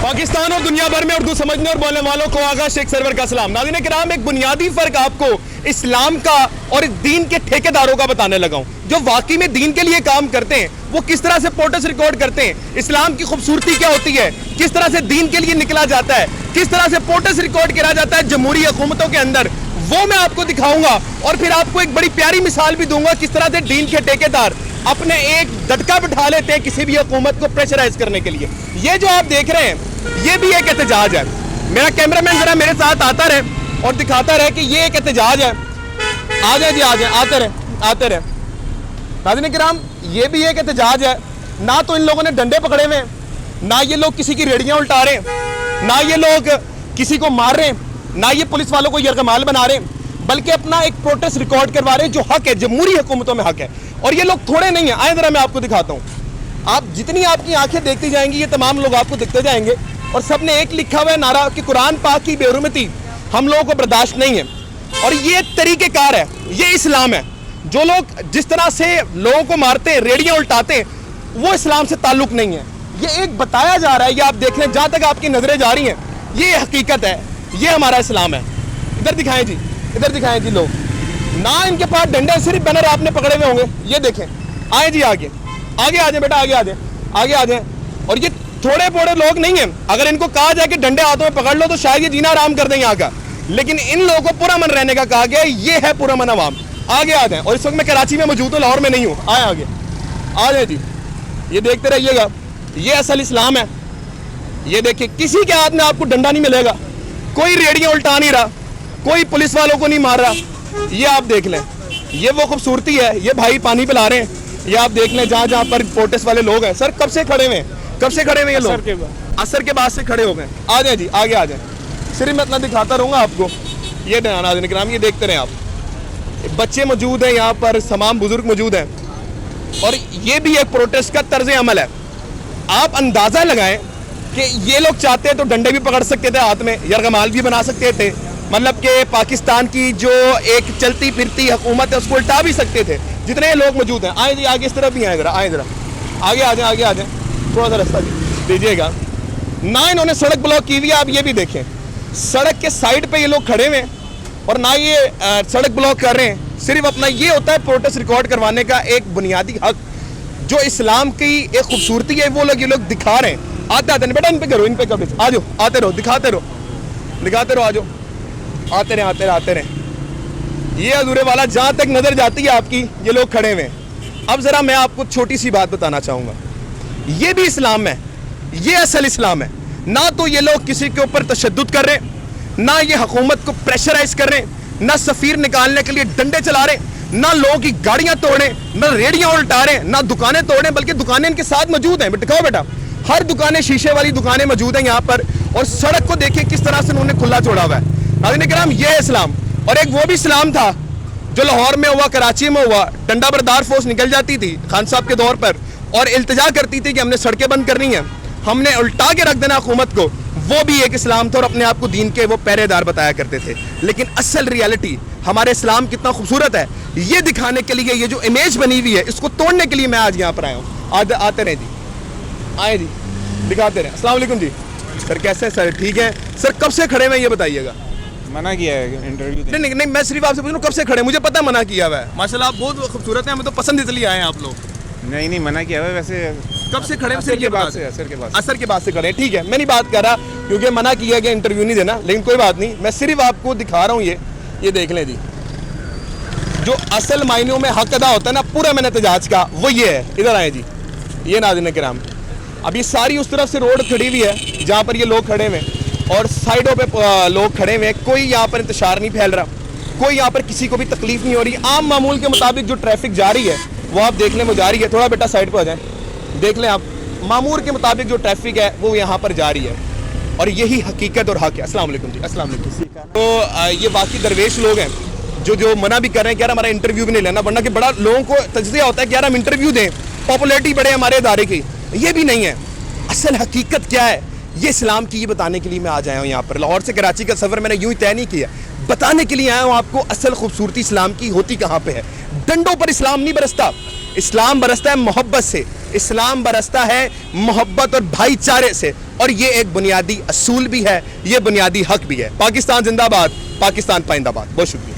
पाकिस्तान और दुनिया भर में उर्दू समझने और बोलने वालों को आगा शेख सरवर का सलाम। नाज़रीन किराम, एक बुनियादी फ़र्क आपको इस्लाम का और इस दीन के ठेकेदारों का बताने लगा हूँ, जो वाकई में दीन के लिए काम करते हैं। वो किस तरह से प्रोटेस्ट रिकॉर्ड करते हैं, इस्लाम की खूबसूरती क्या होती है, किस तरह से दीन के लिए निकला जाता है, किस तरह से प्रोटेस्ट रिकॉर्ड किया जाता है जमहूरी हुकूमतों के अंदर, वो मैं आपको दिखाऊंगा। और फिर आपको एक बड़ी प्यारी मिसाल भी दूंगा किस तरह से दीन के ठेकेदार अपने एक झटका बिठा लेते हैं किसी भी हुकूमत को प्रेशराइज करने के लिए। ये जो आप देख रहे हैं ये भी एक एहतजाज है। मेरा कैमरामैन जरा मेरे साथ आता रहे और दिखाता रहे कि ये एक एहतजाज है। आ जाए जी, आ जाए, आते रहे। नाज़रीन किराम, ये भी एक एहतजाज है। ना तो इन लोगों ने डंडे पकड़े हुए, ना ये लोग किसी की रेडियां उल्टा रहे, ना ये लोग किसी को मार रहे, ना ये पुलिस वालों को यरगमाल बना रहे, बल्कि अपना एक प्रोटेस्ट रिकॉर्ड करवा रहे हैं जो हक है, जमहूरी हुकूमतों में हक है। और ये लोग थोड़े नहीं है। आए जरा मैं आपको दिखाता हूँ। आप जितनी आपकी आंखें देखती जाएंगी ये तमाम लोग आपको दिखते जाएंगे, और सबने एक लिखा हुआ है नारा कि कुरान पाक की बेहुरमती हम लोगों को बर्दाश्त नहीं है। और ये तरीक़ेकार है, ये इस्लाम है। जो लोग जिस तरह से लोगों को मारते हैं, रेडियां उल्टाते हैं, वो इस्लाम से ताल्लुक नहीं है। ये एक बताया जा रहा है, ये आप देख लें, जहाँ तक आपकी नजरें जा रही हैं ये हकीकत है, ये हमारा इस्लाम है। इधर दिखाएं जी, इधर दिखाएं जी। लोग ना इनके पास डंडे, सिर्फ बैनर आपने पकड़े हुए होंगे। ये देखें, आए जी, आगे आगे आ जाए बेटा, आगे आ जाए, आगे आ जाए। और ये थोड़े बोड़े लोग नहीं हैं। अगर इनको कहा जाए कि डंडे हाथों में पकड़ लो तो शायद ये जीना आराम कर दें यहाँ का, लेकिन इन लोगों को पूरा मन रहने का कहा गया है। ये है पूरा मन अवाम। आगे आ जाए। और इस वक्त मैं कराची में मौजूद हूँ, लाहौर में नहीं हूँ। आए आगे आ जाए जी, ये देखते रहिएगा, ये असल इस्लाम है। ये देखिए, किसी के हाथ में आपको डंडा नहीं मिलेगा, कोई रेडियां उल्टा नहीं रहा, कोई पुलिस वालों को नहीं मार रहा। ये आप देख लें, ये वो खूबसूरती है। ये भाई पानी पिला रहे हैं, ये आप देख लें, जहाँ जहाँ पर प्रोटेस्ट वाले लोग हैं। सर कब से खड़े हुए हैं, कब से खड़े हुए ये लोग? असर के बाद से खड़े हो गए। आ जाए जी, आगे आ जाए। सिर्फ मैं इतना दिखाता रहूँगा आपको। ये नाज़रीन किराम, ये देखते रहें आप, बच्चे मौजूद हैं यहाँ पर, तमाम बुजुर्ग मौजूद हैं, और ये भी एक प्रोटेस्ट का तर्ज अमल है। आप अंदाज़ा लगाएं कि ये लोग चाहते हैं तो डंडे भी पकड़ सकते थे हाथ में, यरगमाल भी बना सकते थे, मतलब कि पाकिस्तान की जो एक चलती फिरती हुकूमत है उसको उल्टा भी सकते थे। जितने लोग मौजूद हैं, आए जी, आगे इस तरफ भी आए जरा, आए जरा, आगे आ जाए, आगे आ जाए, थोड़ा सा रास्ता दीजिएगा। ना इन्होंने सड़क ब्लॉक की हुई है, आप ये भी देखें, सड़क के साइड पे ये लोग खड़े हुए हैं, और ना ये सड़क ब्लॉक कर रहे हैं। सिर्फ अपना ये होता है प्रोटेस्ट रिकॉर्ड करवाने का एक बुनियादी हक, जो इस्लाम की एक खूबसूरती है, वो लोग ये लोग दिखा रहे हैं। आते आते बेटा, इन पे करो, इन पे करो, आ जाओ, आते रहो, दिखाते रहो, आ जाओ, आते रहे। ये अधूरे वाला जहाँ तक नजर जाती है आपकी, ये लोग खड़े हुए हैं। अब जरा मैं आपको छोटी सी बात बताना चाहूँगा, ये भी इस्लाम है, ये असल इस्लाम है। ना तो ये लोग किसी के ऊपर तशद्दुद कर रहे, ना ये हुकूमत को प्रेशराइज कर रहे, ना सफ़ीर निकालने के लिए डंडे चला रहे, ना लोगों की गाड़ियाँ तोड़े, ना रेडियाँ उल्टा रहे, ना दुकानें तोड़े, बल्कि दुकानें इनके साथ मौजूद हैं। दिखाओ बेटा, हर दुकानें, शीशे वाली दुकानें मौजूद हैं यहाँ पर। और सड़क को देखिए किस तरह से उन्होंने खुला छोड़ा हुआ है। नाज़रीन किराम, ये है इस्लाम। और एक वो भी इस्लाम था जो लाहौर में हुआ, कराची में हुआ। डंडा बरदार फोर्स निकल जाती थी खान साहब के दौर पर और इल्तिजा करती थी कि हमने सड़कें बंद करनी है, हमने उल्टा के रख देना हुकूमत को। वो भी एक इस्लाम था और अपने आप को दीन के वो पहरेदार बताया करते थे। लेकिन असल रियलिटी हमारे इस्लाम कितना खूबसूरत है, ये दिखाने के लिए, ये जो इमेज बनी हुई है, इसको तोड़ने के लिए मैं आज यहाँ पर आया हूँ। आते रहे जी, आए जी, दिखाते रहे। अस्सलाम वालेकुम जी। सर कैसे हैं सर? ठीक है सर। कब से खड़े हैं ये बताइएगा? मना किया है इंटरव्यू नहीं, मैं सिर्फ आपसे पूछ रहा हूँ कब से खड़े? मुझे पता मना किया हुआ है, माशाल्लाह आप बहुत खूबसूरत हैं, हमें तो पसंद इसलिए आए हैं आप लोग। नहीं, मना किया हुआ है। वैसे कब से खड़े? असर के बाद से असर के बाद से खड़े। ठीक है, मैं नहीं बात कर रहा क्योंकि मना किया गया इंटरव्यू नहीं देना, लेकिन कोई बात नहीं, मैं सिर्फ आपको दिखा रहा हूँ। ये देख लें जी, जो असल मायनों में हक अदा होता है ना पूरा मैंने एहतजाज का, वो ये है। इधर आए जी, ये नाज़रीन किराम, अब ये सारी उस तरफ से रोड खड़ी हुई है जहाँ पर ये लोग खड़े हुए हैं, और साइडों पे लोग खड़े हुए हैं। कोई यहाँ पर इंतशार नहीं फैल रहा, कोई यहाँ पर किसी को भी तकलीफ नहीं हो रही। आम मामूल के मुताबिक जो ट्रैफिक जा रही है वो आप देख लें, वो जा रही है। थोड़ा बेटा साइड पर आ जाए, देख लें आप, मामूल के मुताबिक जो ट्रैफिक है वो यहाँ पर जा रही है, और यही हकीकत और हक है। अस्सलाम वालेकुम जी। अस्सलाम वालेकुम। तो ये बाकी दरवेश लोग हैं जो मना भी कर रहे हैं कि यार हमारा इंटरव्यू भी नहीं लेना, वरना कि बड़ा लोगों को तजज़िया होता है कि यार हम इंटरव्यू दें, पॉपुलैरिटी बढ़े हमारे इदारे की। ये भी नहीं है। असल हकीकत क्या है, ये इस्लाम की, ये बताने के लिए मैं आज आया हूँ यहाँ पर। लाहौर से कराची का सफ़र मैंने यूँ ही तय नहीं किया, बताने के लिए आया हूँ आपको असल खूबसूरती इस्लाम की होती कहाँ पे है। डंडों पर इस्लाम नहीं बरसता, اسلام برستا ہے محبت سے, اسلام برستا ہے محبت اور بھائی چارے سے, اور یہ ایک بنیادی اصول بھی ہے, یہ بنیادی حق بھی ہے. پاکستان زندہ باد, پاکستان پائندہ باد. بہت شکریہ.